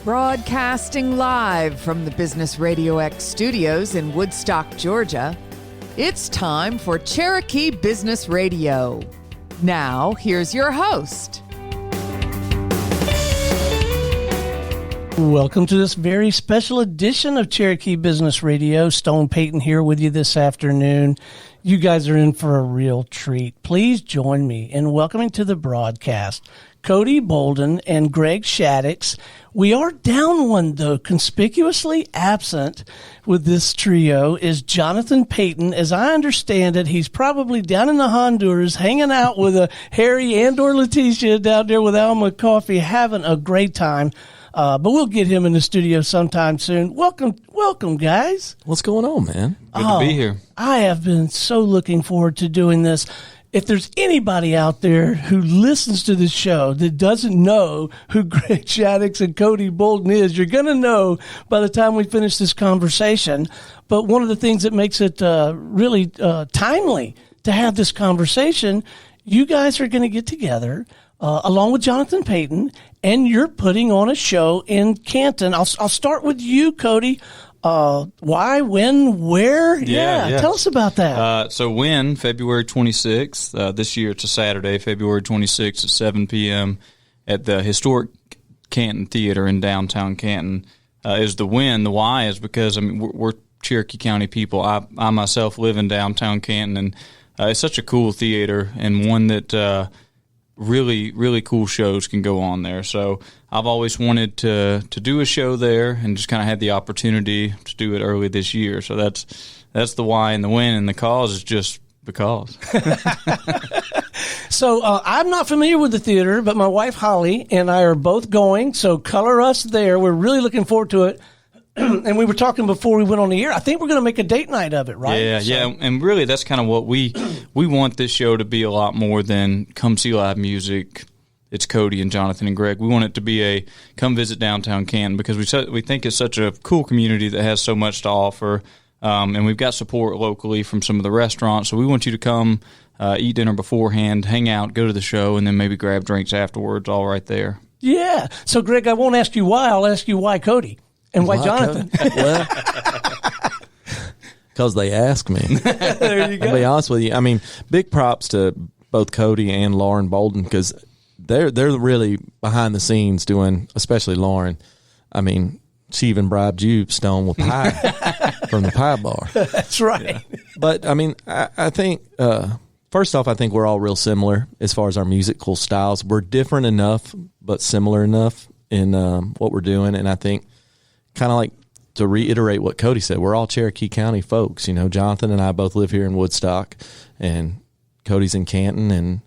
Broadcasting live from the Business RadioX studios in Woodstock, Georgia, it's time for Cherokee Business Radio. Now, here's your host. Welcome to this very special edition of Cherokee Business Radio. Stone Peyton here with you this afternoon. You guys are in for a real treat. Please join me in welcoming to the broadcast Cody Bolden and Greg Shaddix. We are down one, though. Conspicuously absent with this trio is Jonathan Peyton. As I understand it, he's probably down in the Honduras hanging out with Harry and or Leticia down there with Alma Coffee, having a great time. But we'll get him in the studio sometime soon. Welcome, guys. What's going on, man? Good to be here. I have been so looking forward to doing this. If there's anybody out there who listens to this show that doesn't know who Greg Shaddix and Cody Bolden is, you're going to know by the time we finish this conversation. But one of the things that makes it really timely to have this conversation, you guys are going to get together along with Jonathan Peyton, and you're putting on a show in Canton. I'll start with you, Cody. Why, when, where? Yeah. Tell us about that. So February 26th. This year it's a Saturday, February 26th at 7 p.m. at the historic Canton Theater in downtown Canton. Is the when. The why is because, we're Cherokee County people. I myself live in downtown Canton, and it's such a cool theater and one that really, really cool shows can go on there. So I've always wanted to do a show there and just kind of had the opportunity to do it early this year. So that's the why and the when, and the cause is just because. So I'm not familiar with the theater, but my wife Holly and I are both going, so color us there. We're really looking forward to it. And we were talking before we went on the air. I think we're going to make a date night of it, right? Yeah. And really, that's kind of what we want this show to be a lot more than come see live music. It's Cody and Jonathan and Greg. We want it to be a come visit downtown Canton because we think it's such a cool community that has so much to offer. And we've got support locally from some of the restaurants. So we want you to come eat dinner beforehand, hang out, go to the show, and then maybe grab drinks afterwards, all right there. Yeah. So, Greg, I won't ask you why. I'll ask you why Cody. And why Jonathan? Well, because they asked me. There you go. I'll be honest with you. Big props to both Cody and Lauren Bolden because they're really behind the scenes doing, especially Lauren. She even bribed you, Stone, with pie from the pie bar. That's right. Yeah. But, I think, first off, I think we're all real similar as far as our musical styles. We're different enough, but similar enough in what we're doing. And I think, kind of like to reiterate what Cody said, we're all Cherokee County folks. Jonathan and I both live here in Woodstock, and Cody's in Canton. And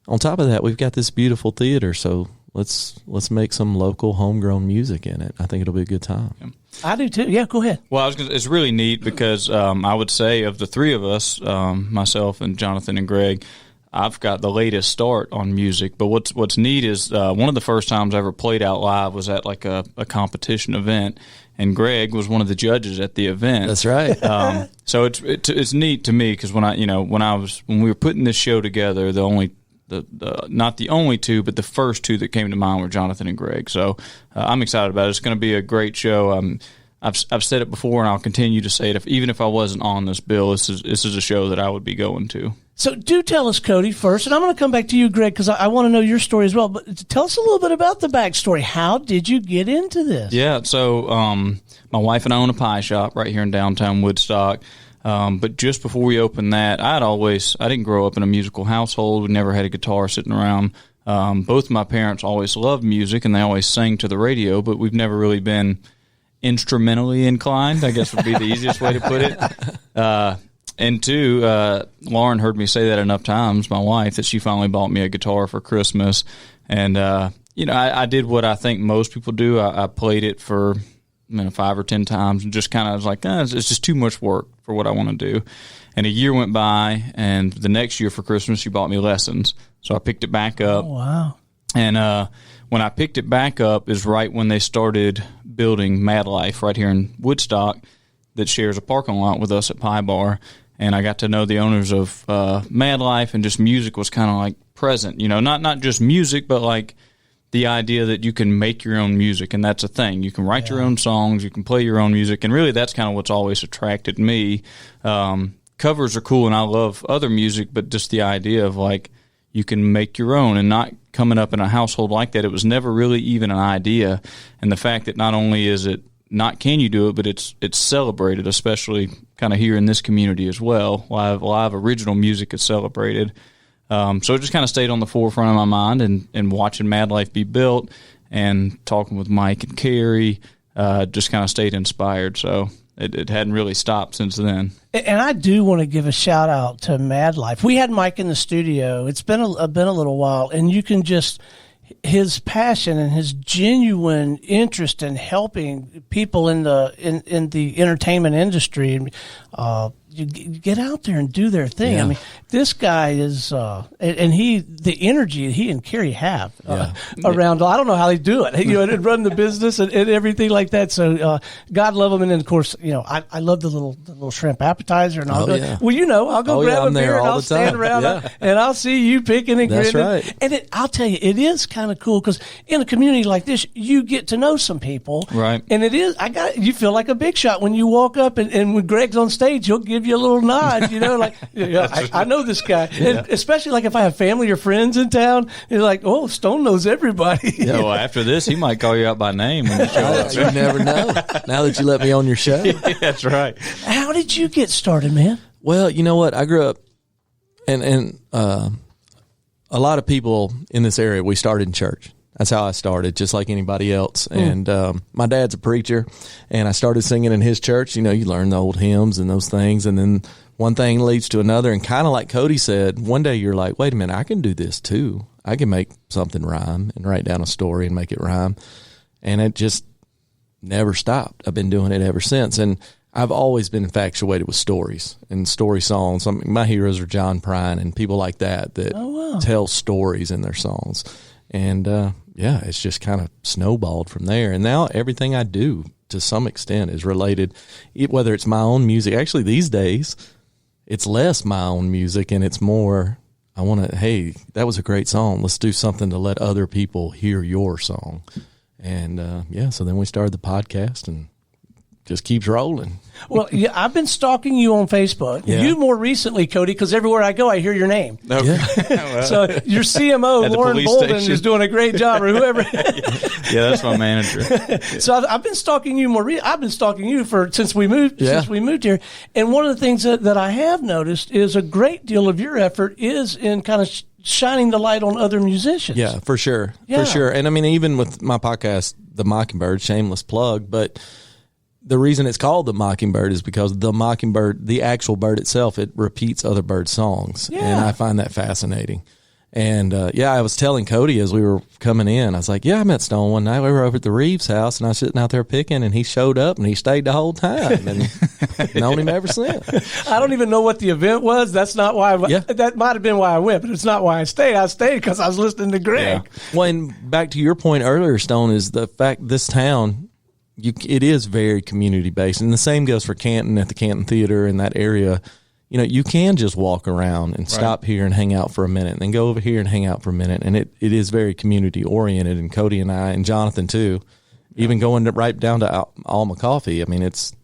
on top of that, we've got this beautiful theater. So let's make some local homegrown music in it. I think it'll be a good time. Yeah. I do too. Yeah, go ahead. Well, it's really neat because I would say of the three of us, myself and Jonathan and Greg, I've got the latest start on music. But what's neat is one of the first times I ever played out live was at like a competition event, and Greg was one of the judges at the event. That's right. So it's neat to me because when we were putting this show together, not the only two, but the first two that came to mind were Jonathan and Greg. So I'm excited about it. It's going to be a great show. I've said it before, and I'll continue to say it. Even if I wasn't on this bill, this is a show that I would be going to. So do tell us, Cody, first, and I'm going to come back to you, Greg, because I want to know your story as well. But tell us a little bit about the backstory. How did you get into this? Yeah, so my wife and I own a pie shop right here in downtown Woodstock. But just before we opened that, I didn't grow up in a musical household. We never had a guitar sitting around. Both of my parents always loved music, and they always sang to the radio, but we've never really been instrumentally inclined, I guess would be the easiest way to put it. And two, Lauren heard me say that enough times, my wife, that she finally bought me a guitar for Christmas. And, I did what I think most people do. I played it for 5 or 10 times and just kind of was like, it's just too much work for what I want to do. And a year went by, and the next year for Christmas, she bought me lessons. So I picked it back up. Oh, wow. And when I picked it back up is right when they started building Mad Life right here in Woodstock that shares a parking lot with us at Pie Bar. And I got to know the owners of Mad Life, and just music was kind of like present, not just music, but like the idea that you can make your own music, and that's a thing. You can write your own songs, you can play your own music, and really that's kind of what's always attracted me. Covers are cool, and I love other music, but just the idea of like you can make your own, and not coming up in a household like that, it was never really even an idea. And the fact that not only is it not can you do it, but it's celebrated, especially kind of here in this community as well. Live original music is celebrated. So it just kind of stayed on the forefront of my mind, and watching Mad Life be built and talking with Mike and Carrie just kind of stayed inspired. So it hadn't really stopped since then. And I do want to give a shout out to Mad Life. We had Mike in the studio. It's been a little while, and you can just his passion and his genuine interest in helping people in the entertainment industry, and you get out there and do their thing. Yeah. I mean, this guy is, and the energy he and Carrie have around. I don't know how they do it, and run the business and everything like that. So God love them. And then of course, I love the little shrimp appetizer, and I'll go. Yeah. Well, I'll go grab a beer and I'll stand around and I'll see you picking and grinning. That's right. And I'll tell you, it is kind of cool because in a community like this, you get to know some people, right? And you feel like a big shot when you walk up, and when Greg's on stage, he'll give you a little nod, like I know this guy. And especially like if I have family or friends in town, you're like, oh, Stone knows everybody. Yeah, well, after this, he might call you out by name when you show up. You never know. Now that you let me on your show. Yeah, that's right. How did you get started, man? Well, you know what? I grew up, and a lot of people in this area, we started in church. That's how I started, just like anybody else. And my dad's a preacher, and I started singing in his church. You learn the old hymns and those things, and then one thing leads to another. And kind of like Cody said, one day you're like, wait a minute, I can do this too. I can make something rhyme and write down a story and make it rhyme. And it just never stopped. I've been doing it ever since. And I've always been infatuated with stories and story songs. My heroes are John Prine and people like that tell stories in their songs. And it's just kind of snowballed from there. And now everything I do to some extent is related, whether it's my own music. Actually, these days, it's less my own music and it's more, hey, that was a great song. Let's do something to let other people hear your song. And so then we started the podcast and just keeps rolling. Well, yeah, I've been stalking you on Facebook. Yeah. You more recently, Cody, because everywhere I go, I hear your name. Okay. Yeah. So your CMO, Lauren Bolden, is doing a great job, or whoever. Yeah, that's my manager. So I've been stalking you more. I've been stalking you since we moved here. And one of the things that I have noticed is a great deal of your effort is in kind of shining the light on other musicians. Yeah, for sure. Yeah. For sure. And I mean, even with my podcast, The Mockingbird, shameless plug, but the reason it's called The Mockingbird is because the mockingbird, the actual bird itself, it repeats other bird songs. Yeah. And I find that fascinating. And, I was telling Cody as we were coming in, I was like, I met Stone one night. We were over at the Reeves house, and I was sitting out there picking, and he showed up, and he stayed the whole time, and known him ever since. I don't even know what the event was. That's not why. That might have been why I went, but it's not why I stayed. I stayed because I was listening to Greg. Yeah. Well, and back to your point earlier, Stone, is the fact this town, it is very community-based, and the same goes for Canton at the Canton Theater in that area. You can just walk around and stop here and hang out for a minute and then go over here and hang out for a minute. And it is very community oriented. And Cody and I and Jonathan too, even going right down to Alma Coffee. I mean, it's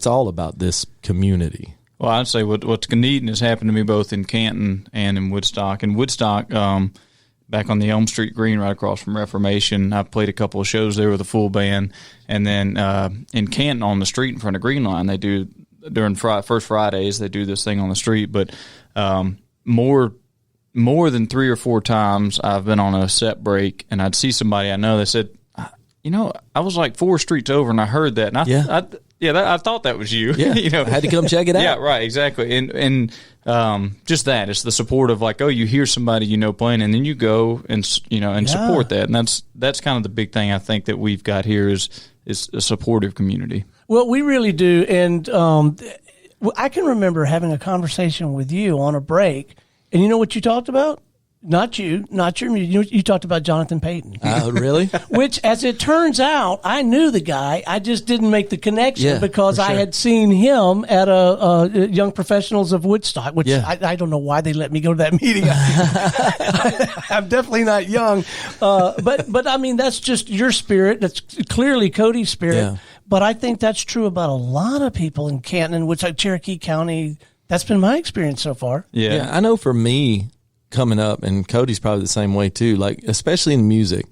all about this community. Well, I'd say what's neat and has happened to me both in Canton and in Woodstock. In Woodstock, back on the Elm Street Green right across from Reformation, I played a couple of shows there with a full band. And then in Canton on the street in front of Green Line, they do during First Fridays, they do this thing on the street, but more than 3 or 4 times I've been on a set break and I'd see somebody I know that said, I was like 4 streets over and I heard that. And I thought that was you. Yeah. I had to come check it out. Yeah, right, exactly. And just that, it's the support of like, you hear somebody playing, and then you go and support that. And that's kind of the big thing I think that we've got here is a supportive community. Well, we really do. And I can remember having a conversation with you on a break. And you know what you talked about? Not your music. You talked about Jonathan Peyton. Really? Which, as it turns out, I knew the guy. I just didn't make the connection because I had seen him at a Young Professionals of Woodstock, which I don't know why they let me go to that meeting. I'm definitely not young. But I mean, that's just your spirit. That's clearly Cody's spirit. Yeah. But I think that's true about a lot of people in Canton, which Cherokee County. That's been my experience so far. Yeah, I know for me, coming up, and Cody's probably the same way too, like especially in music,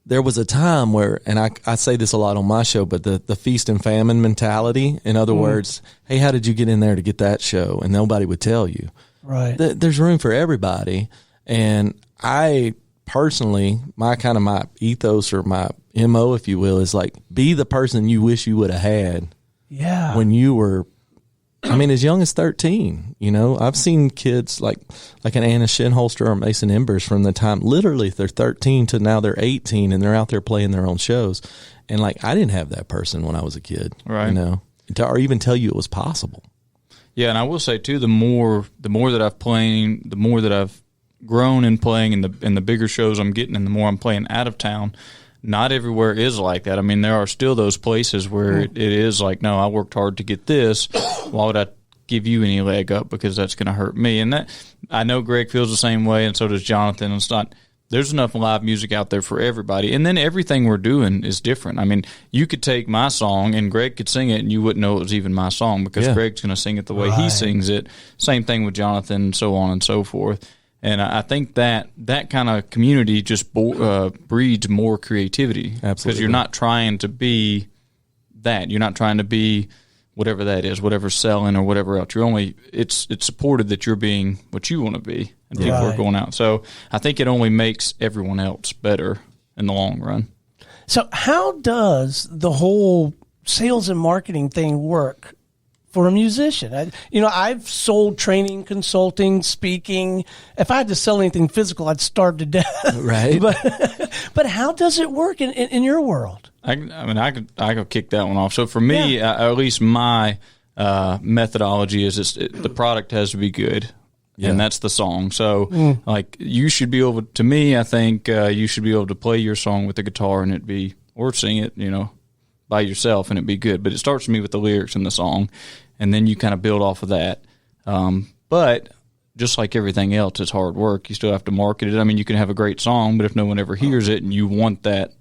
there was a time where, and I say this a lot on my show, but the feast and famine mentality, in other words, hey, how did you get in there to get that show? And nobody would tell you. Right. There's room for everybody. And I personally, my ethos or my MO, if you will, is like, be the person you wish you would have had when you were, as young as 13, I've seen kids like an Anna Shinholster or Mason Embers from the time, literally they're 13 to now they're 18 and they're out there playing their own shows. And like, I didn't have that person when I was a kid, right? Or even tell you it was possible. Yeah. And I will say too, the more that I've played, the more that I've grown in playing and the bigger shows I'm getting and the more I'm playing out of town, not everywhere is like that. I mean, there are still those places where it is like, no, I worked hard to get this. Why would I give you any leg up because that's going to hurt me? And that, I know Greg feels the same way, and so does Jonathan. It's not, there's enough live music out there for everybody. And then everything we're doing is different. I mean, you could take my song and Greg could sing it and you wouldn't know it was even my song because Greg's going to sing it the way he sings it. Same thing with Jonathan, and so on and so forth. And I think that kind of community just breeds more creativity. Absolutely. Because you're not trying to be that. You're not trying to be whatever that is, whatever's selling or whatever else. It's supported that you're being what you want to be, and people are going out. So I think it only makes everyone else better in the long run. So how does the whole sales and marketing thing work for a musician? I've sold training, consulting, speaking. If I had to sell anything physical, I'd starve to death. Right. But how does it work in your world? I could kick that one off. So for me, at least my methodology is the product has to be good. Yeah. And that's the song. So like you should be able to me, I think you should be able to play your song with the guitar and or sing it, by yourself and it'd be good. But it starts for me with the lyrics in the song, and then you kind of build off of that. But just like everything else, it's hard work. You still have to market it. I mean, you can have a great song, but if no one ever hears it and you want that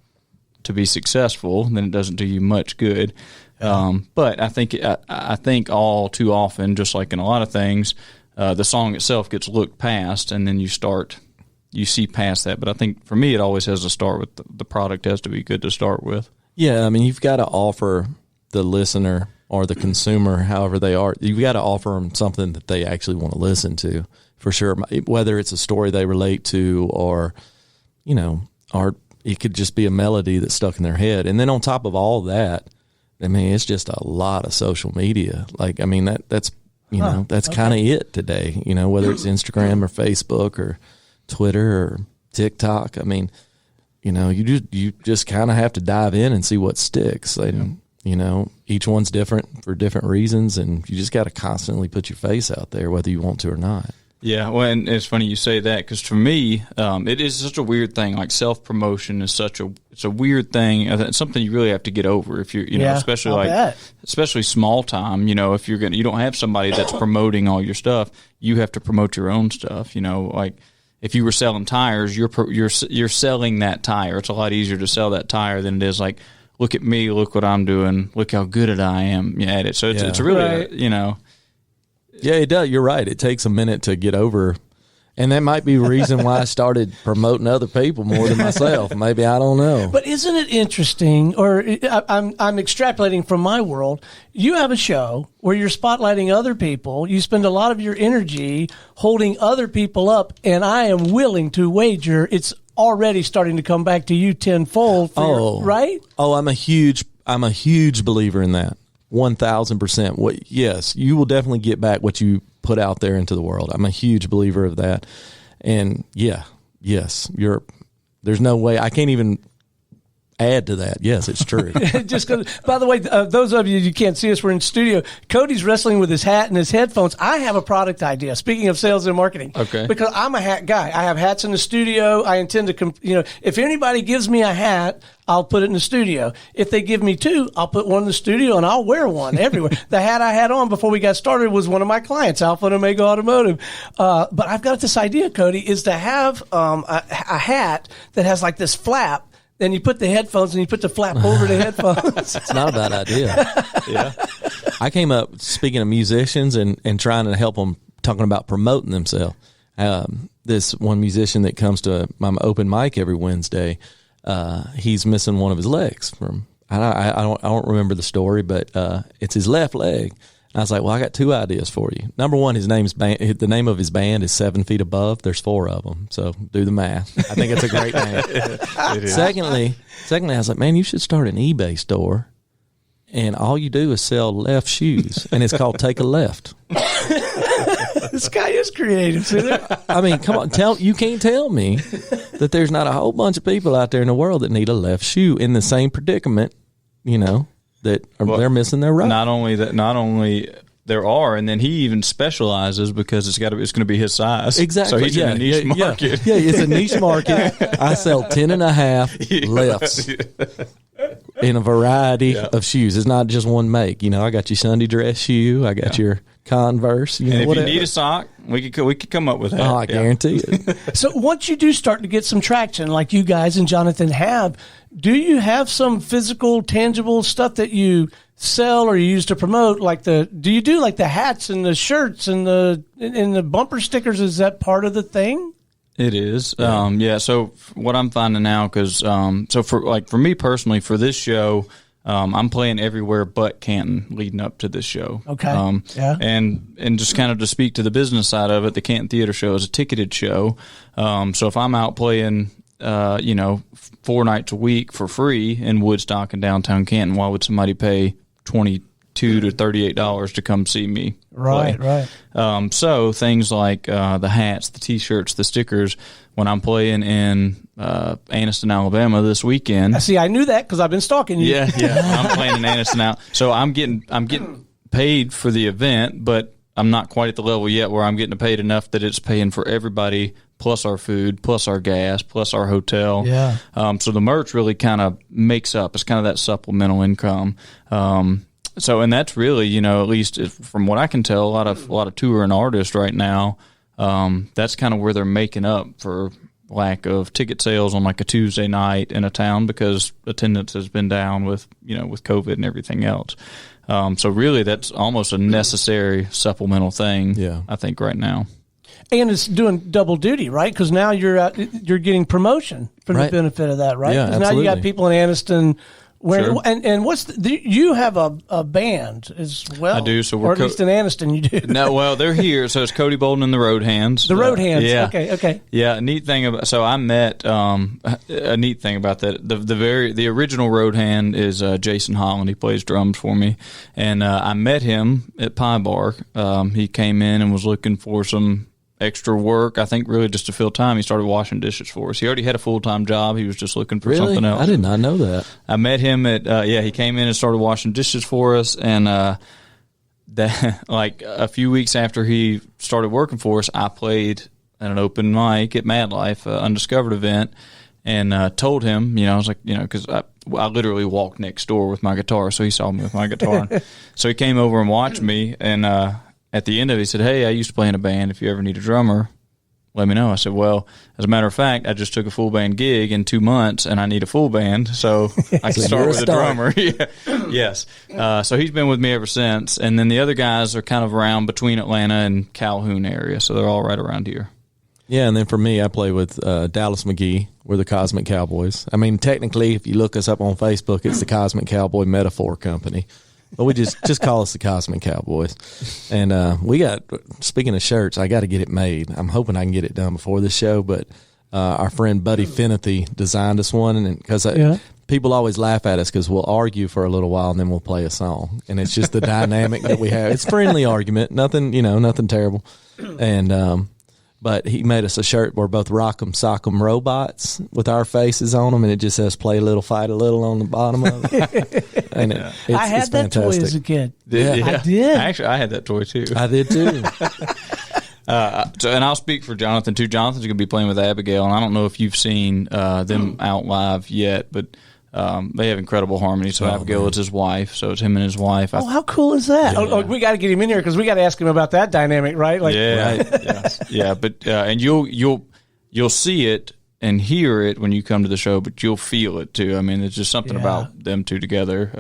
to be successful, then it doesn't do you much good. But I think all too often, just like in a lot of things, the song itself gets looked past, and then you see past that. But I think for me, it always has to start with the product has to be good to start with. Yeah, I mean, you've got to offer the listener or the consumer, however they are, you've got to offer them something that they actually want to listen to, for sure. Whether it's a story they relate to or it could just be a melody that's stuck in their head. And then on top of all that, I mean, it's just a lot of social media. Like, I mean, that's kind of it today, whether it's Instagram or Facebook or Twitter or TikTok. I mean, you just kind of have to dive in and see what sticks. And, each one's different for different reasons, and you just got to constantly put your face out there, whether you want to or not. Yeah, well, and it's funny you say that, because for me, it is such a weird thing. Like self-promotion is it's a weird thing. It's something you really have to get over if you're, especially small time. If you don't have somebody that's promoting all your stuff, you have to promote your own stuff. Like if you were selling tires, you're selling that tire. It's a lot easier to sell that tire than it is like, look at me, look what I'm doing, look how good at I am at it. So it's really, Yeah, it does. You're right. It takes a minute to get over. And that might be the reason why I started promoting other people more than myself. Maybe, I don't know. But isn't it interesting, or I'm extrapolating from my world, you have a show where you're spotlighting other people, you spend a lot of your energy holding other people up, and I am willing to wager it's already starting to come back to you tenfold, right? Oh, I'm a huge believer in that. 1,000%. Yes, you will definitely get back what you put out there into the world. I'm a huge believer of that. And yes, there's no way I add to that. Yes, it's true. Just 'cause, by the way, those of you can't see us, we're in studio. Cody's wrestling with his hat and his headphones. I have a product idea. Speaking of sales and marketing, okay, because I'm a hat guy. I have hats in the studio. I intend to, if anybody gives me a hat, I'll put it in the studio. If they give me two, I'll put one in the studio and I'll wear one everywhere. The hat I had on before we got started was one of my clients, Alpha and Omega Automotive. But I've got this idea, Cody, is to have a hat that has like this flap. Then you put the headphones and you put the flap over the headphones. It's not a bad idea. Yeah. I came up, speaking of musicians and trying to help them, talking about promoting themselves. This one musician that comes to my open mic every Wednesday, he's missing one of his legs. I don't remember the story, but it's his left leg. And I was like, well, I got two ideas for you. Number one, the name of his band is 7 Feet Above. There's 4 of them, so do the math. I think it's a great name. It is. Secondly, I was like, man, you should start an eBay store, and all you do is sell left shoes, and it's called Take a Left. This guy is creative. See there? I mean, come on, you can't tell me that there's not a whole bunch of people out there in the world that need a left shoe in the same predicament, that they're missing their right. Not only there are, and then he even specializes because it's going to be his size. Exactly. So he's in a niche market. Yeah, it's a niche market. I sell 10.5 lefts in a variety of shoes. It's not just one make. I got your Sunday dress shoe. I got your Converse. And if whatever. you need a sock, we could come up with that. Oh, I guarantee it. So once you do start to get some traction, like you guys and Jonathan have, do you have some physical, tangible stuff that you sell or you use to promote? Do you do like the hats and the shirts and the bumper stickers? Is that part of the thing? It is. Yeah. So what I'm finding now, because for me personally, for this show, I'm playing everywhere but Canton leading up to this show. Okay. Yeah. And just kind of to speak to the business side of it, the Canton Theater Show is a ticketed show. So if I'm out playing, 4 nights a week for free in Woodstock and downtown Canton, why would somebody pay $22 to $38 to come see me play? Right. So things like the hats, the T-shirts, the stickers. When I'm playing in Anniston, Alabama this weekend. See, I knew that because I've been stalking you. Yeah. I'm playing in Anniston now, so I'm getting paid for the event, but I'm not quite at the level yet where I'm getting paid enough that it's paying for everybody, plus our food, plus our gas, plus our hotel. Yeah. So the merch really kind of makes up. It's kind of that supplemental income. So, and that's really, at least from what I can tell, a lot of touring artists right now. That's kind of where they're making up for lack of ticket sales on like a Tuesday night in a town because attendance has been down with COVID and everything else. So really that's almost a necessary supplemental thing. Yeah. I think right now. And it's doing double duty, right? Because now you're getting promotion from the benefit of that, right? Yeah, because now you got people in Anniston. Sure. And you have a band as well? I do. So or at least in Anniston you do. No, well, they're here. So it's Cody Bolden and the Road Hands. The Road Hands. Yeah. Okay. Yeah. A neat thing about I met a neat thing about that. The original Road Hand is Jason Holland. He plays drums for me, and I met him at Pie Bar. He came in and was looking for some extra work, I think really just to fill time. He started washing dishes for us. He already had a full-time job. He was just looking for something else. I did not know that. I met him at he came in and started washing dishes for us, and that like a few weeks after he started working for us, I played at an open mic at Mad Life, Undiscovered event, and told him, I was like, because I literally walked next door with my guitar, so he saw me with my guitar. So he came over and watched me, and at the end of it, he said, "Hey, I used to play in a band. If you ever need a drummer, let me know." I said, "Well, as a matter of fact, I just took a full band gig in 2 months, and I need a full band, so I can start with a drummer." Yes. So he's been with me ever since. And then the other guys are kind of around between Atlanta and Calhoun area, so they're all right around here. Yeah, and then for me, I play with Dallas McGee. We're the Cosmic Cowboys. I mean, technically, if you look us up on Facebook, it's the Cosmic Cowboy Metaphor Company. But we just call us the Cosmic Cowboys. And we got, speaking of shirts, I got to get it made. I'm hoping I can get it done before this show, but our friend Buddy Finethy designed us one, and because people always laugh at us because we'll argue for a little while and then we'll play a song. And it's just the dynamic that we have. It's friendly argument, nothing terrible. And But he made us a shirt where both Rock'em Sock'em robots with our faces on them, and it just says "Play a little, fight a little" on the bottom of it. And I had that toy as a kid. I did. Actually, I had that toy too. I did too. And I'll speak for Jonathan too. Jonathan's going to be playing with Abigail, and I don't know if you've seen them out live yet, but they have incredible harmony. So Abigail is his wife, so it's him and his wife. How cool is that? Yeah. We got to get him in here because we got to ask him about that dynamic, right? Like, Yeah. But and you'll see it and hear it when you come to the show, but you'll feel it too. I mean, it's just something about them two together.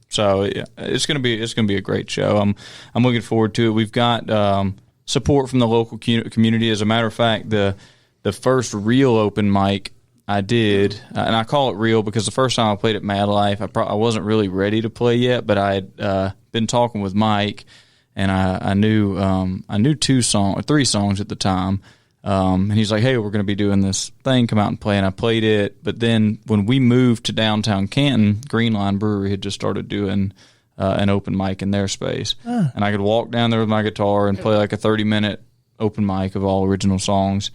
So it's gonna be a great show. I'm looking forward to it. We've got support from the local community. As a matter of fact, the first real open mic I did, and I call it real because the first time I played at Mad Life, I wasn't really ready to play yet, but I had been talking with Mike, and I knew 3 songs at the time. And he's like, "Hey, we're going to be doing this thing. Come out and play." And I played it. But then when we moved to downtown Canton, Green Line Brewery had just started doing an open mic in their space, and I could walk down there with my guitar and play like a 30-minute open mic of all original songs.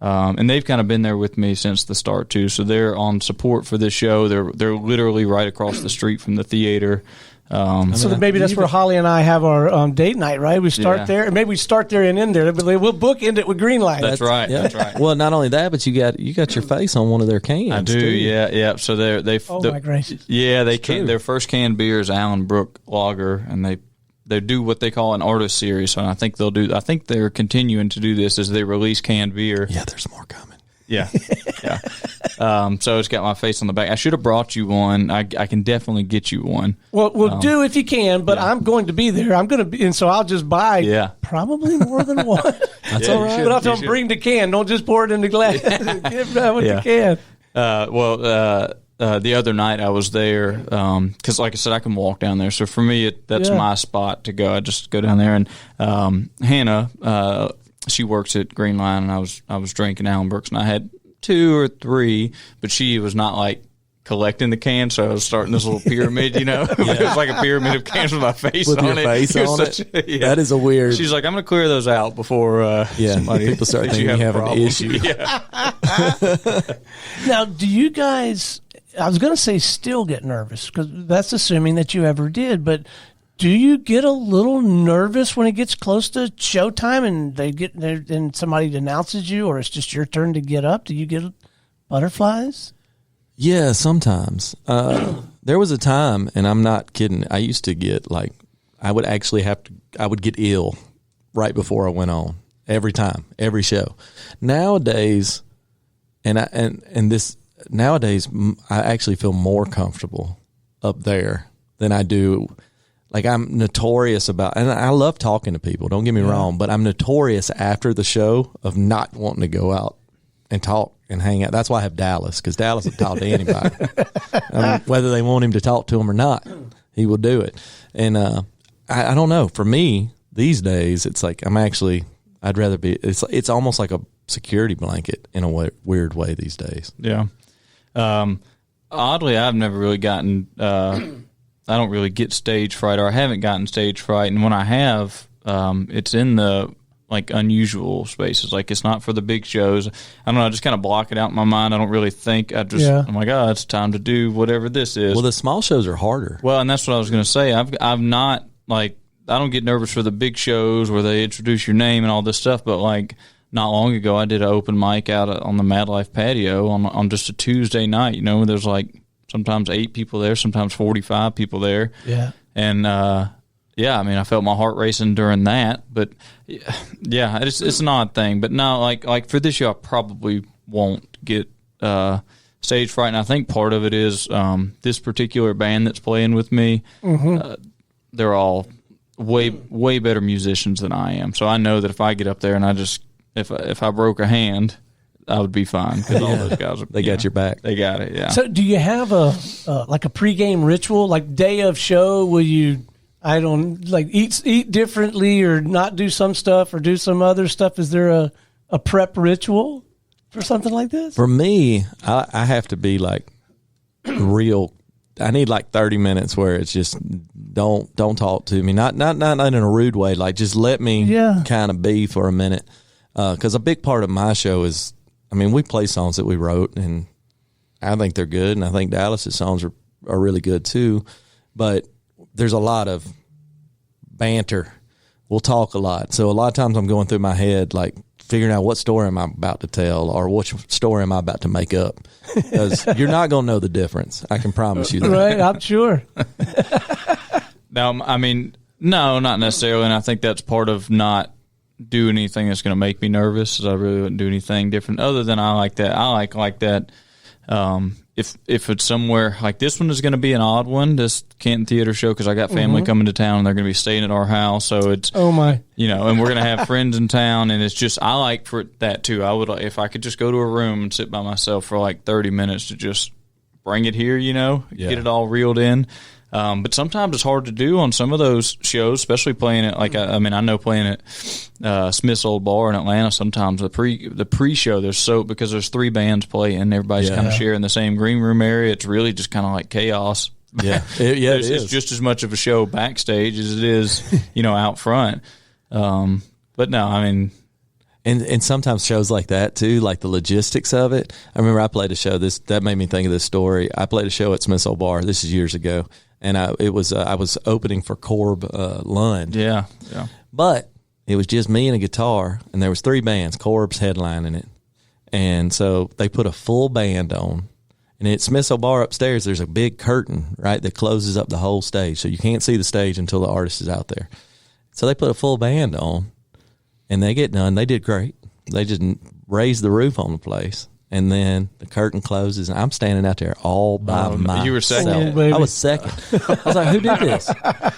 And they've kind of been there with me since the start too. So they're on support for this show. They're literally right across the street from the theater. So maybe that's where Holly and I have our date night, right? We start there, and maybe we start there and end there. We'll bookend it with Green Light. That's right. Yeah. That's right. Well, not only that, but you got your face on one of their cans. I do. Too. Yeah. So my gracious. Yeah, their first canned beer is Allen Brook Lager, and they do what they call an artist series. So I think they're continuing to do this as they release canned beer. Yeah, there's more coming. Yeah. So it's got my face on the back. I should have brought you one. I can definitely get you one. Well, we'll do if you can, but I'm going to be there. I'm going to be, and so I'll just buy probably more than one. That's all right. But I'll tell them, bring the can. Don't just pour it in the glass. Give that with the can. The other night I was there because, like I said, I can walk down there. So for me, that's my spot to go. I just go down there. And Hannah, she works at Green Line, and I was drinking Allen Brooks, and I had 2 or 3, but she was not like collecting the cans, so I was starting this little pyramid, It was like a pyramid of cans with my face with on your it. Face on it. That is a weird. She's like, I'm going to clear those out before somebody people start thinking you have an issue. Now, do you guys? I was going to say still get nervous because that's assuming that you ever did, but do you get a little nervous when it gets close to showtime and they get there and somebody announces you, or it's just your turn to get up? Do you get butterflies? Yeah, sometimes. There was a time, and I'm not kidding, I used to get I would get ill right before I went on every time, every show. Nowadays, nowadays I actually feel more comfortable up there than I do. Like, I'm notorious about, and I love talking to people, don't get me wrong, but I'm notorious after the show of not wanting to go out and talk and hang out. That's why I have Dallas, because Dallas will talk to anybody. Whether they want him to talk to them or not, he will do it. And I don't know. For me, these days, it's like I'd rather be, it's almost like a security blanket in a weird way these days. Yeah. Oddly, I've never really gotten, I don't really get stage fright, or I haven't gotten stage fright. And when I have, it's in the unusual spaces. Like, it's not for the big shows. I don't know. I just kind of block it out in my mind. I don't really think. I'm like, oh, it's time to do whatever this is. Well, the small shows are harder. Well, and that's what I was going to say. I've not, I don't get nervous for the big shows where they introduce your name and all this stuff. But not long ago, I did an open mic out on the Mad Life patio on just a Tuesday night. There's sometimes 8 people there, sometimes 45 people there. Yeah. And, I felt my heart racing during that. But, it's an odd thing. But no, like for this year, I probably won't get stage fright. And I think part of it is this particular band that's playing with me, they're all way better musicians than I am. So I know that if I get up there and if I broke a hand, I would be fine, because all those guys they got your back. They got it. Yeah. So, do you have a pregame ritual, like day of show? Will you, eat differently, or not do some stuff, or do some other stuff? Is there a prep ritual for something like this? For me, I have to be real. I need 30 minutes where it's just don't talk to me, not in a rude way. Just let me kind of be for a minute. Because a big part of my show is, I mean, we play songs that we wrote, and I think they're good, and I think Dallas's songs are really good too. But there's a lot of banter. We'll talk a lot. So a lot of times I'm going through my head, like figuring out what story am I about to tell or which story am I about to make up. Because you're not going to know the difference. I can promise you that. Right, I'm sure. Now, I mean, no, not necessarily. And I think that's part of not doing anything that's going to make me nervous. I really wouldn't do anything different other than I like that. I like that. If it's somewhere like this one is going to be an odd one, this Canton Theater show, because I got family coming to town and they're going to be staying at our house. So it's, oh my, you know, and we're going to have friends in town, and it's just, I like for that too. I would, if I could just go to a room and sit by myself for like 30 minutes to just bring it here, you know, get it all reeled in. But sometimes it's hard to do on some of those shows, especially playing it like I mean, I know playing at Smith's Old Bar in Atlanta. Sometimes the pre-show because there's 3 bands playing, everybody's kind of sharing the same green room area. It's really just kind of like chaos. Yeah, it is. It's just as much of a show backstage as it is, you know, out front. But no, I mean. And sometimes shows like that too, like the logistics of it. I remember I played a show that made me think of this story. I played a show at Smith's Old Bar. This is years ago. And I was opening for Corb Lund. Yeah. But it was just me and a guitar, and there was 3 bands. Corb's headlining it. And so they put a full band on. And at Smith's Old Bar upstairs, there's a big curtain, right, that closes up the whole stage. So you can't see the stage until the artist is out there. So they put a full band on, and they get done. They did great. They just raised the roof on the place. And then the curtain closes, and I'm standing out there all by myself. You were second. I was second. I was like, who did this?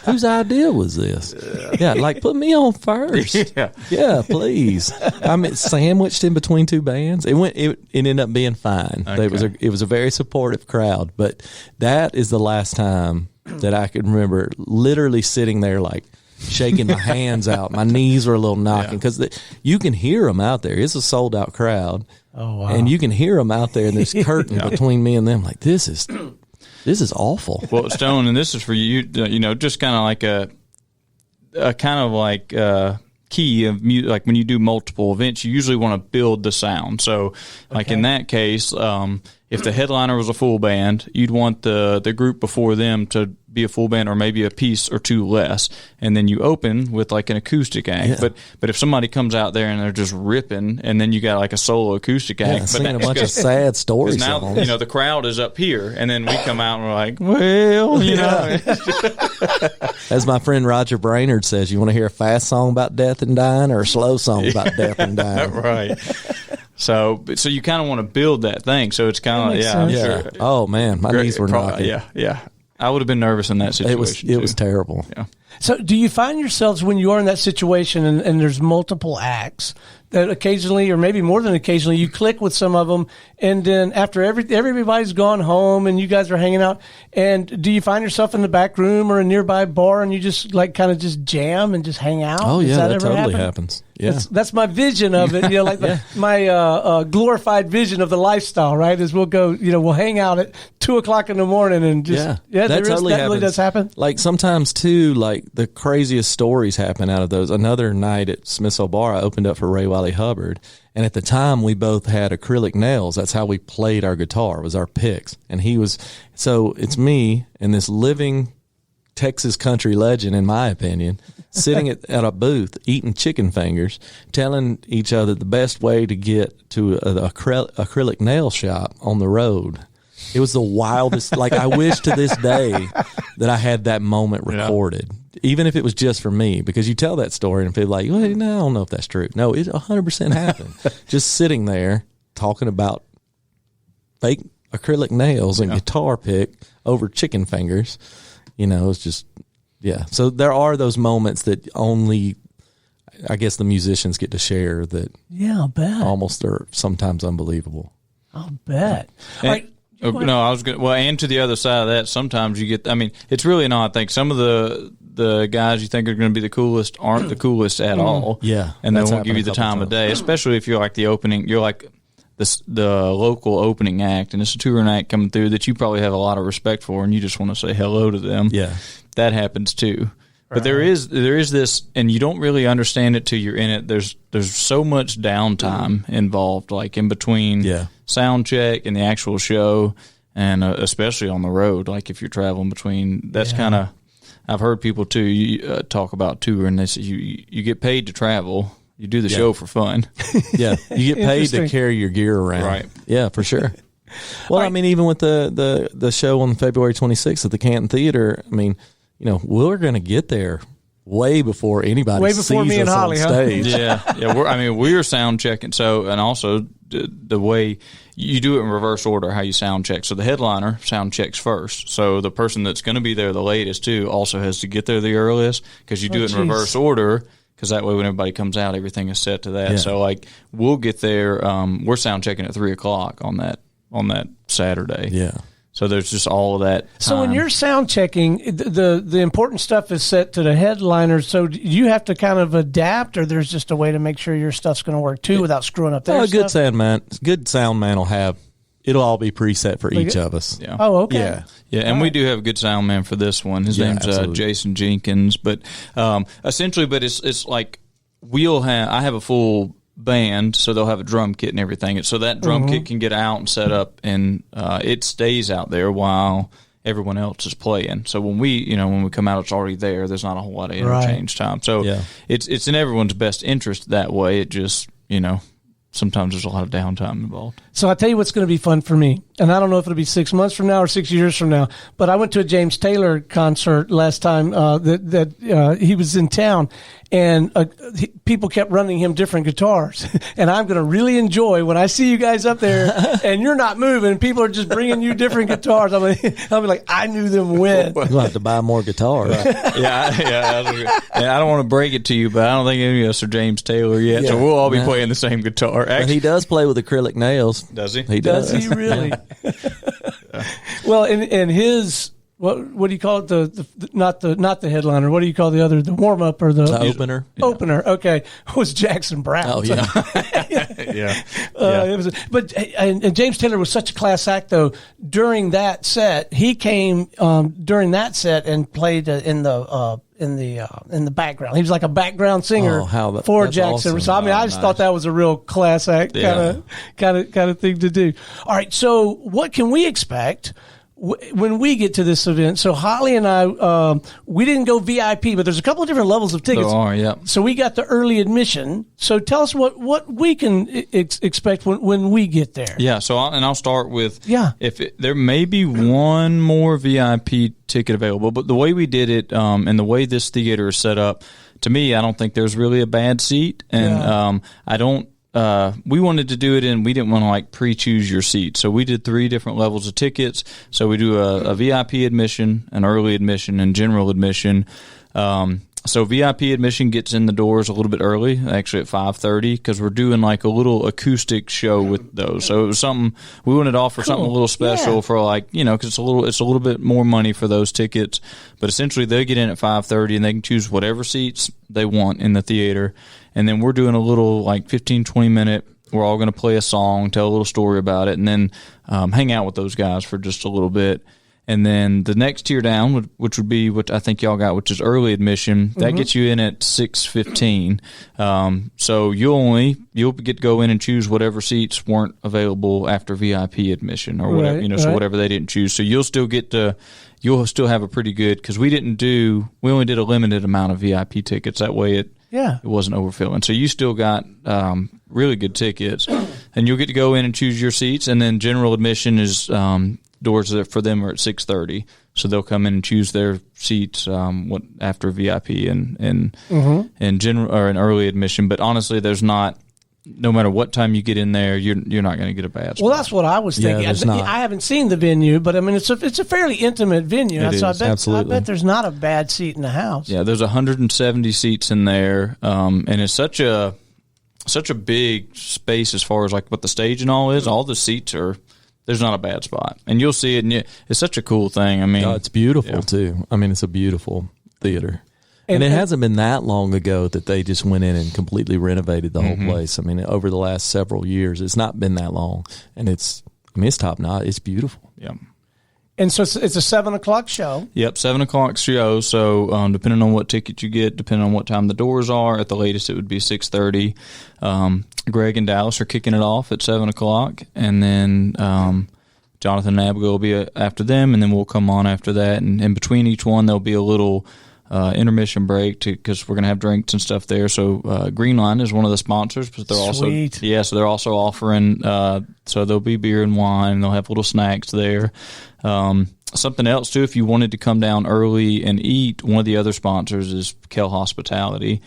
Whose idea was this? Yeah, like, put me on first. Yeah, please. I'm sandwiched in between 2 bands. It ended up being fine. Okay. It was a very supportive crowd, but that is the last time that I could remember literally sitting there like, shaking my hands out. My knees were a little knocking because you can hear them out there. It's a sold out crowd. Oh, wow. And you can hear them out there in this curtain between me and them. Like, this is awful. Well, Stone, and this is for you, you know, just kind of like a kind of like key of music. Like when you do multiple events, you usually want to build the sound. So like in that case, if the headliner was a full band, you'd want the group before them to be a full band or maybe a piece or 2 less, and then you open with like an acoustic act. Yeah. But if somebody comes out there and they're just ripping, and then you got like a solo acoustic act, singing a bunch of sad stories. Now you know the crowd is up here, and then we come out and we're like, well, you know. As my friend Roger Brainerd says, you want to hear a fast song about death and dying or a slow song about death and dying? Right. So you kind of want to build that thing. So it's kind of I'm sure. Oh man, my knees were knocking. Yeah. I would have been nervous in that situation. It was terrible. Yeah. So do you find yourselves when you are in that situation and there's multiple acts that occasionally, or maybe more than occasionally, you click with some of them, and then after everybody's gone home and you guys are hanging out, and do you find yourself in the back room or a nearby bar and you just like kind of just jam and just hang out? Oh yeah, that totally happen? Happens. Yeah, that's my vision of it. You know, like my glorified vision of the lifestyle. Right, is we'll go, you know, we'll hang out at 2:00 in the morning and just that really does happen. Like sometimes too, like the craziest stories happen out of those. Another night at Smith's Old Bar, I opened up for Ray Wiley Hubbard, and at the time we both had acrylic nails. That's how we played our guitar, was our picks. And so it's me and this living Texas country legend, in my opinion, sitting at a booth eating chicken fingers, telling each other the best way to get to an acrylic nail shop on the road. It was the wildest. Like, I wish to this day that I had that moment recorded, even if it was just for me, because you tell that story and people are like, well, no, I don't know if that's true. No, it 100% happened. Just sitting there talking about fake acrylic nails and guitar pick over chicken fingers. You know, it's just, So there are those moments that only, I guess, the musicians get to share that. Yeah, I'll bet. Almost are sometimes unbelievable. I'll bet. No, I was going to, and to the other side of that, sometimes you get, I mean, it's really not, I think some of the guys you think are going to be the coolest aren't the coolest at all. Yeah. And they won't give you the time of day, especially if you're like the opening, you're like the local opening act, and it's a touring act coming through that you probably have a lot of respect for, and you just want to say hello to them. Yeah. That happens too. But there is this, and you don't really understand it till you're in it. There's so much downtime involved, like in between sound check and the actual show, and especially on the road. Like if you're traveling between, that's kind of. I've heard people too talk about touring. They say you get paid to travel. You do the show for fun. Yeah, you get paid to carry your gear around. Right. Yeah, for sure. Well, I mean, even with the show on February 26th at the Canton Theater, I mean, we're going to get there way before anybody sees me and us Holly, on stage. Yeah. We're sound checking. So, and also the way you do it in reverse order, how you sound check. So the headliner sound checks first. So the person that's going to be there the latest too also has to get there the earliest, because you do it in reverse order. Because that way, when everybody comes out, everything is set to that. Yeah. So, like, we'll get there. We're sound checking at 3:00 on that Saturday. Yeah. So there's just all of that time. So when you're sound checking, the important stuff is set to the headliner. So you have to kind of adapt, or there's just a way to make sure your stuff's going to work too without screwing up their stuff? Good sound man will have. It'll all be preset for each of us. Yeah. Oh, okay. Yeah, and we do have a good sound man for this one. His name's Jason Jenkins. But essentially, it's like I have a full band, so they'll have a drum kit and everything. So that drum kit can get out and set up, and it stays out there while everyone else is playing. So when we come out, it's already there. There's not a whole lot of interchange time. So it's in everyone's best interest that way. It just, sometimes there's a lot of downtime involved. So I'll tell you what's going to be fun for me. And I don't know if it'll be 6 months from now or 6 years from now, but I went to a James Taylor concert last time that he was in town, and people kept running him different guitars. And I'm going to really enjoy when I see you guys up there and you're not moving, people are just bringing you different guitars. I'll be like, I knew them when. You'll have to buy more guitars. Yeah. And I don't want to break it to you, but I don't think any of us are James Taylor yet, so we'll all be playing the same guitar. Actually, he does play with acrylic nails. Does he? He does. Does he really? Well, and his what do you call it? The not the headliner. What do you call the other? The warm up or the opener? Yeah. Opener. Okay, was Jackson Brown. Oh yeah, It was, but and James Taylor was such a class act though. During that set, he came during that set and played in the background. He was like a background singer for Jackson. Awesome. So I just thought that was a real class act kind of thing to do. All right, so what can we expect when we get to this event? So Holly and I, we didn't go VIP, but there's a couple of different levels of tickets. There are, yeah. So we got the early admission. So tell us what we can expect when we get there. Yeah. So I'll start with there may be one more VIP ticket available, but the way we did it and the way this theater is set up, to me, I don't think there's really a bad seat, and I don't. We wanted to do it we didn't want to like pre-choose your seat. So we did 3 different levels of tickets. So we do a VIP admission, an early admission, and general admission. So VIP admission gets in the doors a little bit early, actually at 5:30, because we're doing like a little acoustic show with those. So it was something we wanted to offer, something a little special for because it's a little bit more money for those tickets. But essentially they get in at 5:30 and they can choose whatever seats they want in the theater. And then we're doing a little like 15, 20 minute. We're all going to play a song, tell a little story about it, and then hang out with those guys for just a little bit. And then the next tier down, which would be what I think y'all got, which is early admission, that gets you in at 6:15. So you'll get to go in and choose whatever seats weren't available after VIP admission or whatever, so whatever they didn't choose. So you'll still have a pretty good, because we only did a limited amount of VIP tickets. That way it wasn't overfilling. So you still got really good tickets, and you'll get to go in and choose your seats. And then general admission is doors for them are at 6:30, so they'll come in and choose their seats after VIP and general or an early admission. But honestly, there's not. No matter what time you get in there, you're not going to get a bad spot. Well, that's what I was thinking. I haven't seen the venue, but I mean it's a fairly intimate venue. It is, absolutely. I bet there's not a bad seat in the house. Yeah, there's 170 seats in there, and it's such a big space as far as like what the stage and all is. All the seats are. There's not a bad spot, and you'll see it. And it's such a cool thing. I mean, it's beautiful too. I mean, it's a beautiful theater, and it hasn't been that long ago that they just went in and completely renovated the whole place. I mean, over the last several years, it's not been that long, and it's top notch. It's beautiful. Yeah. And so it's a 7:00 show. Yep, 7:00 show. So depending on what ticket you get, depending on what time the doors are, at the latest it would be 6:30. Greg and Dallas are kicking it off at 7:00, and then Jonathan and Abigail will be after them, and then we'll come on after that. And in between each one, there'll be a little intermission break because we're going to have drinks and stuff there. So Green Line is one of the sponsors, but they're Sweet. so they're also offering. So there'll be beer and wine. They'll have little snacks there. Something else too, if you wanted to come down early and eat, one of the other sponsors is Kell Hospitality.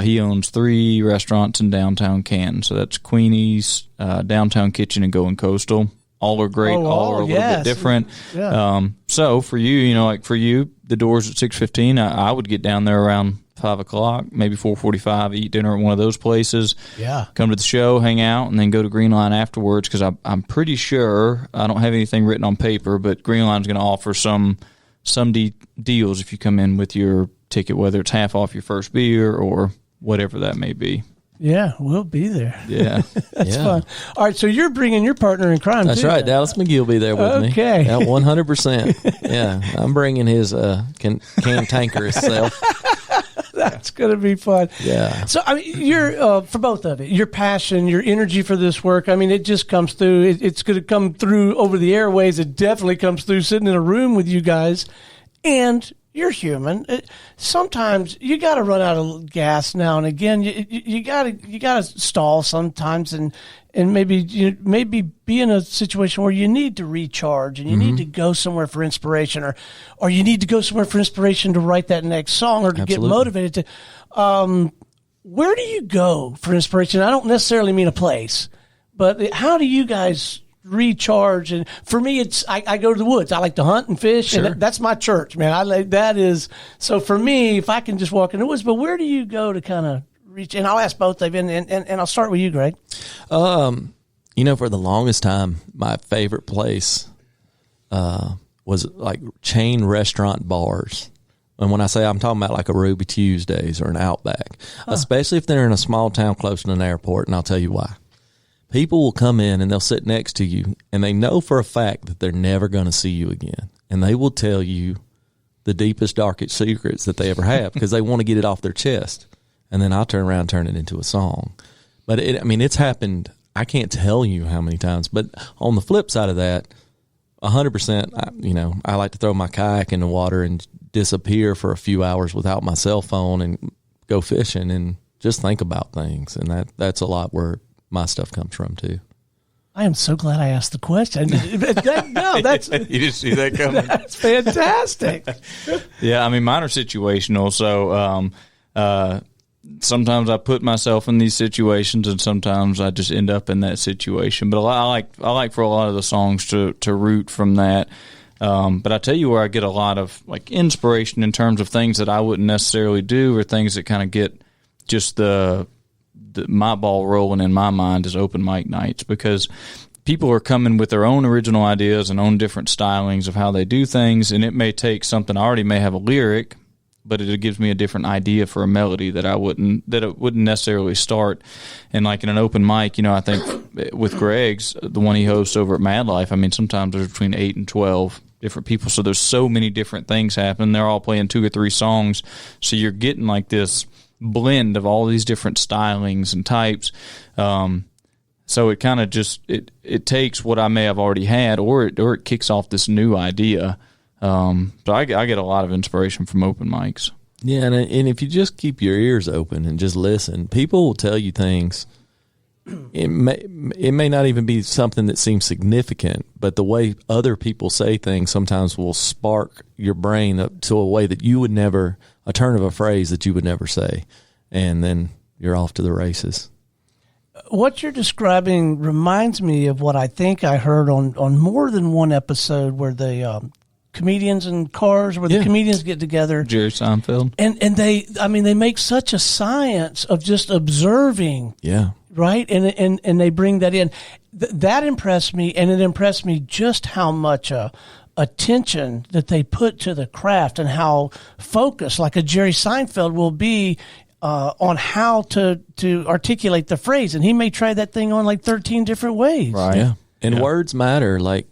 He owns 3 restaurants in downtown Canton. So that's Queenie's, Downtown Kitchen, and Going Coastal. All are great. All are a little bit different. Yeah. So for you, the doors at 6:15. I would get down there around 5:00, maybe 4:45. Eat dinner at one of those places. Yeah. Come to the show, hang out, and then go to Green Line afterwards. Because I'm pretty sure, I don't have anything written on paper, but Green Line's going to offer some deals if you come in with your ticket, whether it's half off your first beer or whatever that may be. Yeah, we'll be there. Yeah. That's fun. All right, so you're bringing your partner in crime, That's too. right. Dallas McGee will be there with me. Okay. Yeah, 100%. Yeah, I'm bringing his cantankerous self. That's going to be fun. Yeah. So, I mean, you're, for both of it, your passion, your energy for this work, I mean, it just comes through. It's going to come through over the airways. It definitely comes through sitting in a room with you guys. And you're human. Sometimes you got to run out of gas now and again. You got to stall sometimes, and maybe be in a situation where you need to recharge and you need to go somewhere for inspiration, or you need to go somewhere for inspiration to write that next song or to get motivated to. Where do you go for inspiration? I don't necessarily mean a place, but how do you guys recharge? And for me, it's I go to the woods. I like to hunt and fish. Sure. And that's my church, man. I like that is so for me. If I can just walk in the woods, but where do you go to kind of reach? And I'll ask both of you, and I'll start with you, Greg. For the longest time, my favorite place was like chain restaurant bars. And when I say I'm talking about like a Ruby Tuesdays or an Outback, especially if they're in a small town close to an airport, and I'll tell you why. People will come in and they'll sit next to you, and they know for a fact that they're never going to see you again. And they will tell you the deepest, darkest secrets that they ever have because they want to get it off their chest. And then I'll turn around and turn it into a song. But it's happened. I can't tell you how many times. But on the flip side of that, 100%, I like to throw my kayak in the water and disappear for a few hours without my cell phone and go fishing and just think about things. And that's a lot where my stuff comes from too. I am so glad I asked the question. That's you didn't see that coming. That's fantastic. Yeah, I mean, mine are situational. So sometimes I put myself in these situations, and sometimes I just end up in that situation. But I like for a lot of the songs to root from that. But I tell you where I get a lot of like inspiration in terms of things that I wouldn't necessarily do, or things that kind of get just my ball rolling in my mind is open mic nights, because people are coming with their own original ideas and own different stylings of how they do things. And it may take something, I already may have a lyric, but it gives me a different idea for a melody that it wouldn't necessarily start. And like in an open mic, I think with Greg's, the one he hosts over at Mad Life, I mean, sometimes there's between 8 and 12 different people. So there's so many different things happening. They're all playing 2 or 3 songs. So you're getting like this blend of all these different stylings and types. So it kind of just it takes what I may have already had, or it kicks off this new idea. So I get a lot of inspiration from open mics. Yeah, and if you just keep your ears open and just listen, people will tell you things. It may not even be something that seems significant, but the way other people say things sometimes will spark your brain up to a way that you would never, a turn of a phrase that you would never say, and then you're off to the races. What you're describing reminds me of what I think I heard on more than one episode where the comedians in cars, where the comedians get together. Jerry Seinfeld. And they make such a science of just observing. Yeah. Right? And they bring that in. That impressed me, and it impressed me just how much attention that they put to the craft and how focused, like a Jerry Seinfeld will be on how to articulate the phrase. And he may try that thing on like 13 different ways. Right. Yeah. And words matter. Like,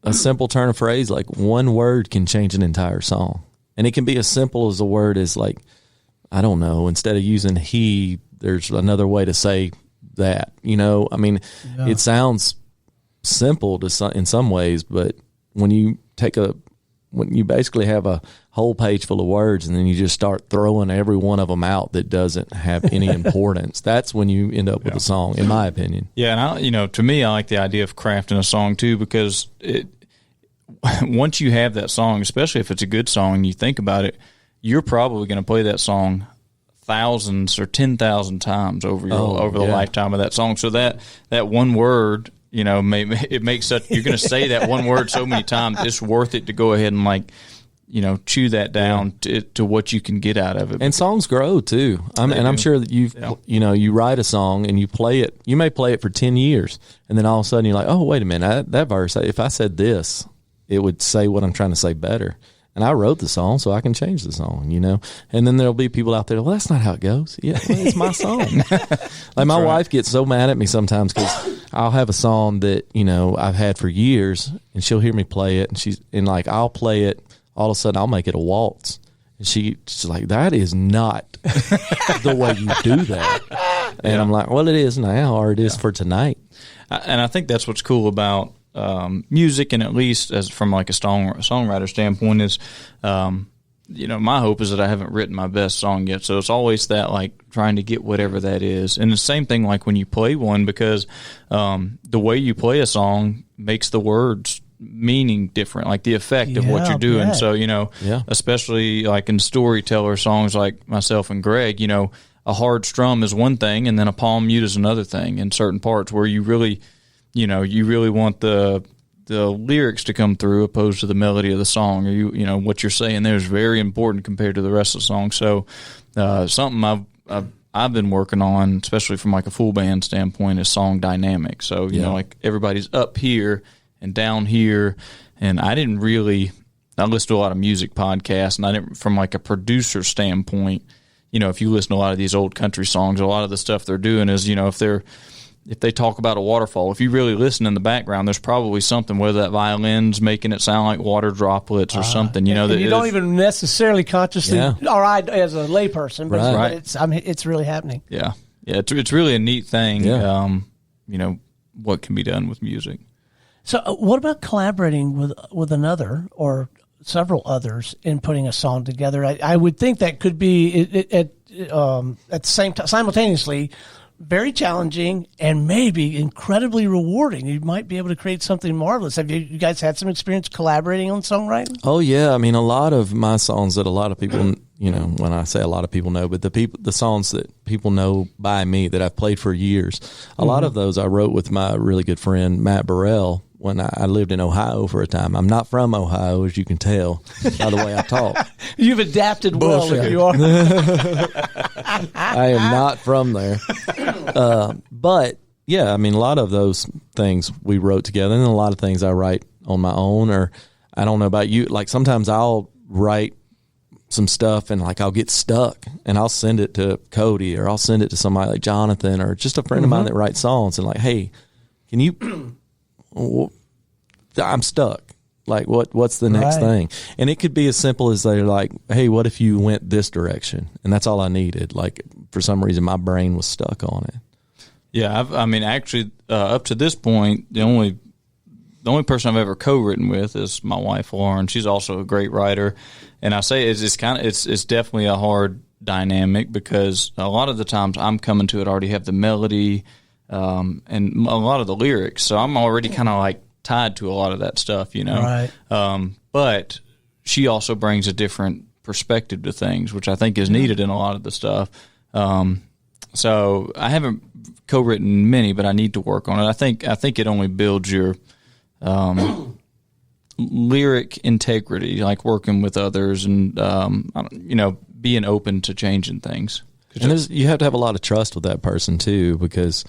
a simple turn of phrase, like one word can change an entire song. And it can be as simple as a word as like, I don't know, instead of using he, there's another way to say that, you know? I mean, it sounds simple in some ways, but when you basically have a whole page full of words and then you just start throwing every one of them out that doesn't have any importance, that's when you end up with a song, in my opinion. Yeah, and to me, I like the idea of crafting a song too, because once you have that song, especially if it's a good song and you think about it, you're probably going to play that song thousands or 10,000 times over the lifetime of that song. So that one word, it makes such, you're going to say that one word so many times, it's worth it to go ahead and chew that down to what you can get out of it. And songs grow too. I'm sure that you write a song and you play it. You may play it for 10 years, and then all of a sudden you're like, oh, wait a minute, that verse, if I said this, it would say what I'm trying to say better. And I wrote the song, so I can change the song, And then there'll be people out there, well, that's not how it goes. Yeah, well, it's my song. Like my wife gets so mad at me sometimes because I'll have a song that, I've had for years, and she'll hear me play it, and I'll play it. All of a sudden, I'll make it a waltz. And she's like, that is not the way you do that. And I'm like, well, it is now, or it is for tonight. And I think that's what's cool about music, and at least as from like a songwriter standpoint, is my hope is that I haven't written my best song yet. So it's always that, like, trying to get whatever that is. And the same thing like when you play one, because the way you play a song makes the words meaning different, like the effect of what you're doing. Right. So especially like in storyteller songs like myself and Greg, a hard strum is one thing, and then a palm mute is another thing in certain parts where you really want the lyrics to come through opposed to the melody of the song, or what you're saying there is very important compared to the rest of the song. So something I've been working on, especially from like a full band standpoint, is song dynamics. So like everybody's up here and down here, and I listen to a lot of music podcasts, and I didn't, from like a producer standpoint, if you listen to a lot of these old country songs, a lot of the stuff they're doing is, if they talk about a waterfall, if you really listen in the background, there's probably something, whether that violin's making it sound like water droplets or something, that you don't even necessarily consciously, or I as a layperson, but right. It's really happening. Yeah. It's really a neat thing. What can be done with music. So what about collaborating with another or several others in putting a song together? I would think that could be at the same time, simultaneously, very challenging and maybe incredibly rewarding. You might be able to create something marvelous. Have you guys had some experience collaborating on songwriting? Oh yeah, I mean, a lot of my songs that a lot of people, when I say a lot of people know, but the songs that people know by me that I've played for years, a lot of those I wrote with my really good friend Matt Burrell when I lived in Ohio for a time. I'm not from Ohio, as you can tell by the way I talk. You've adapted well if you are. I am not from there. But yeah, I mean, a lot of those things we wrote together, and a lot of things I write on my own, or I don't know about you. Like sometimes I'll write some stuff and like I'll get stuck and I'll send it to Cody, or I'll send it to somebody like Jonathan, or just a friend of mine that writes songs, and like, hey, can you, I'm stuck. Like what's the next thing? And it could be as simple as they're like, hey, what if you went this direction? And that's all I needed. Like for some reason my brain was stuck on it. Yeah. Actually up to this point, the only person I've ever co-written with is my wife, Lauren. She's also a great writer. And I say it's definitely a hard dynamic, because a lot of the times I'm coming to it already have the melody, and a lot of the lyrics. So I'm already kind of like tied to a lot of that stuff, Right. But she also brings a different perspective to things, which I think is needed in a lot of the stuff. So I haven't co-written many, but I need to work on it. I think it only builds your lyric integrity, like working with others and being open to changing things. And you have to have a lot of trust with that person too, because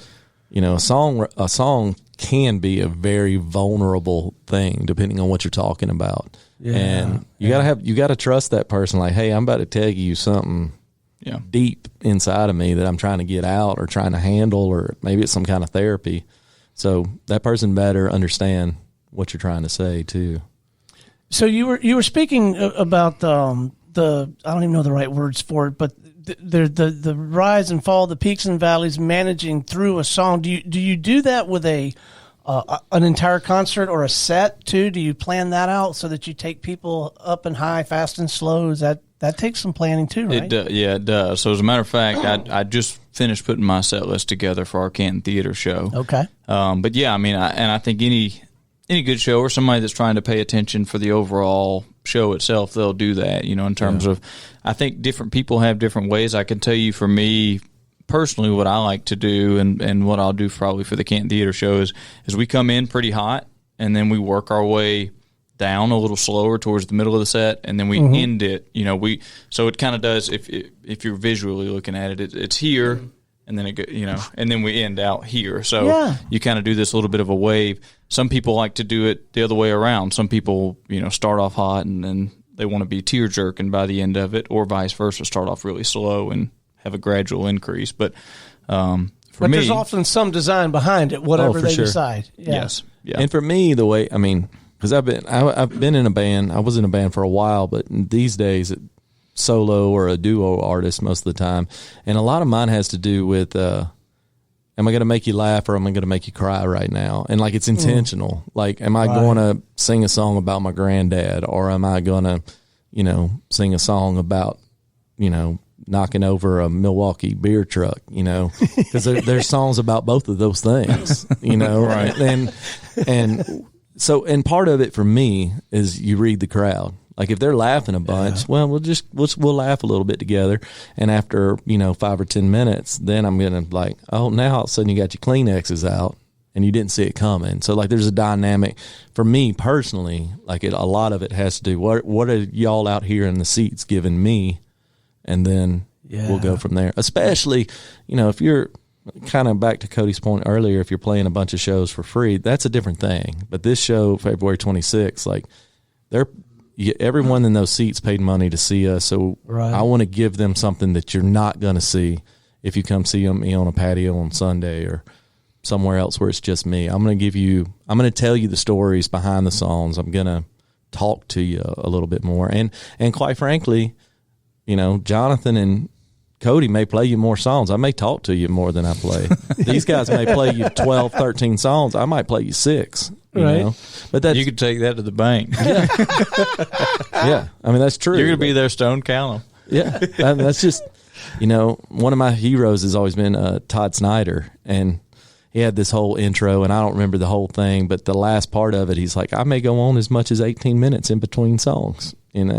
a song can be a very vulnerable thing depending on what you're talking about. Yeah, and you gotta trust that person. Like, hey, I'm about to tell you something deep inside of me that I'm trying to get out or trying to handle, or maybe it's some kind of therapy. So that person better understand what you're trying to say too. So you were speaking about the I don't even know the right words for it, but the rise and fall, the peaks and valleys, managing through a song. Do you do that with an entire concert or a set too? Do you plan that out so that you take people up and high, fast and slow? Is that takes some planning too, right? It does. So as a matter of fact, I just finished putting my set list together for our Canton Theater show. Okay. But yeah, I mean, I think any good show or somebody that's trying to pay attention for the overall show itself, they'll do that, in terms of, I think different people have different ways. I can tell you for me personally what I like to do and what I'll do probably for the Canton Theater show is we come in pretty hot and then we work our way down a little slower towards the middle of the set, and then we end it, so it kind of does, if you're visually looking at it, it's here, and then and then we end out here. So you kind of do this little bit of a wave. Some people like to do it the other way around. Some people, start off hot and then they want to be tear jerking by the end of it, or vice versa, start off really slow and have a gradual increase. But me, there's often some design behind it, whatever they decide. Yeah. Yes. Yeah. And for me, the way, because I've been in a band. I was in a band for a while, but these days, solo or a duo artist most of the time, and a lot of mine has to do with am I going to make you laugh or am I going to make you cry right now? And it's intentional. Am I going to sing a song about my granddad, or am I going to sing a song about knocking over a Milwaukee beer truck, because there's songs about both of those things, right? And so, and part of it for me is you read the crowd. If they're laughing a bunch, well, we'll laugh a little bit together. And after, 5 or 10 minutes, then I'm going to oh, now all of a sudden you got your Kleenexes out and you didn't see it coming. So there's a dynamic for me personally, a lot of it has to do, what are y'all out here in the seats giving me? And then we'll go from there. Especially, if you're kind of back to Cody's point earlier, if you're playing a bunch of shows for free, that's a different thing. But this show, February 26th, everyone in those seats paid money to see us. So I want to give them something that you're not going to see if you come see me on a patio on Sunday or somewhere else where it's just me. I'm going to tell you the stories behind the songs. I'm going to talk to you a little bit more. And quite frankly, Jonathan and Cody may play you more songs. I may talk to you more than I play. These guys may play you 12, 13 songs. I might play you 6. You know? But you could take that to the bank. Yeah. Yeah. That's true. You're going to be there, Stone, count them. Yeah. That's just, one of my heroes has always been Todd Snyder. And he had this whole intro, and I don't remember the whole thing, but the last part of it, he's like, I may go on as much as 18 minutes in between songs. And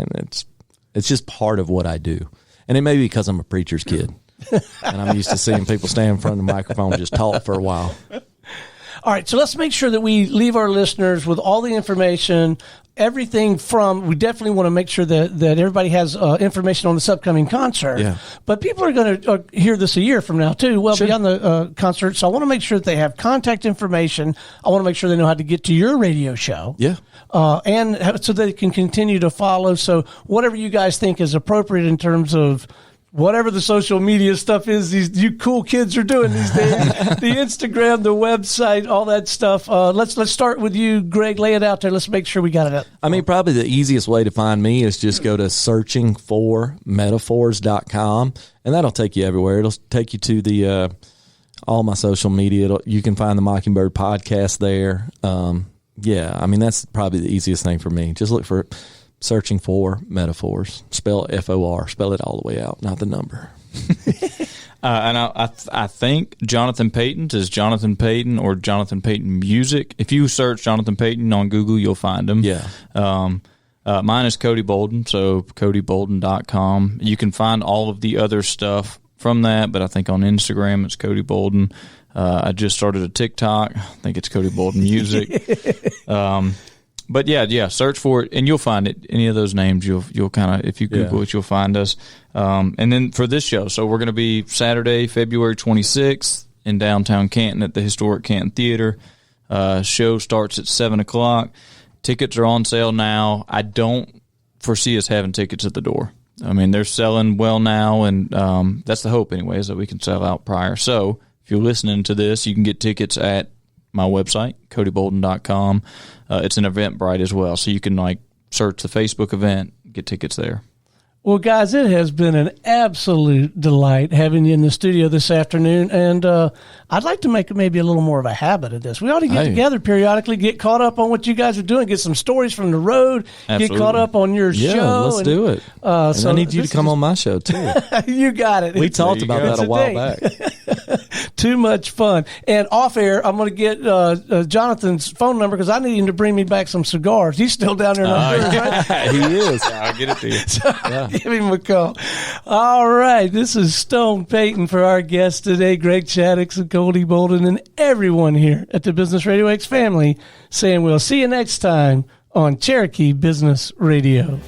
it's just part of what I do. And it may be because I'm a preacher's kid. And I'm used to seeing people stand in front of the microphone and just talk for a while. All right, so let's make sure that we leave our listeners with all the information, everything from, we definitely want to make sure that everybody has information on this upcoming concert. Yeah. But people are going to hear this a year from now, too, beyond the concert. So I want to make sure that they have contact information. I want to make sure they know how to get to your radio show. Yeah. And so they can continue to follow. So whatever you guys think is appropriate in terms of whatever the social media stuff is you cool kids are doing these days, the Instagram, the website, all that stuff. Let's start with you, Greg. Lay it out there. Let's make sure we got it up. Probably the easiest way to find me is just go to searchingformetaphors.com, and that'll take you everywhere. It'll take you to the all my social media. You can find the Mockingbird podcast there. That's probably the easiest thing for me. Just look for Searching for Metaphors. Spell FOR. Spell it all the way out, not the number. And I think Jonathan Peyton's is Jonathan Peyton or Jonathan Peyton Music. If you search Jonathan Peyton on Google, you'll find him. Yeah. Mine is Cody Bolden, so CodyBolden.com. You can find all of the other stuff from that, but I think on Instagram it's Cody Bolden. I just started a TikTok. I think it's Cody Bolden Music. But yeah, search for it and you'll find it. Any of those names, you'll kind of, if you Google it, you'll find us. And then for this show, so we're going to be Saturday, February 26th in downtown Canton at the historic Canton Theater. Show starts at 7:00. Tickets are on sale now. I don't foresee us having tickets at the door. They're selling well now, and that's the hope, anyways, that we can sell out prior. So if you're listening to this, you can get tickets at my website, codybolden.com. It's an Eventbrite as well, so you can search the Facebook event, get tickets there. Well, guys, it has been an absolute delight having you in the studio this afternoon, and I'd like to make maybe a little more of a habit of this. We ought to get together periodically, get caught up on what you guys are doing, get some stories from the road, Absolutely. Get caught up on your show. Yeah, let's do it. So I need you to come on my show, too. You got it. We talked about that a while back. Too much fun. And off air, I'm going to get Jonathan's phone number because I need him to bring me back some cigars. He's still down there in Honduras, right? He is. I'll get it to you. So give him a call. All right. This is Stone Peyton for our guests today, Greg Shaddix and Cody Bolden, and everyone here at the Business RadioX family saying we'll see you next time on Cherokee Business Radio.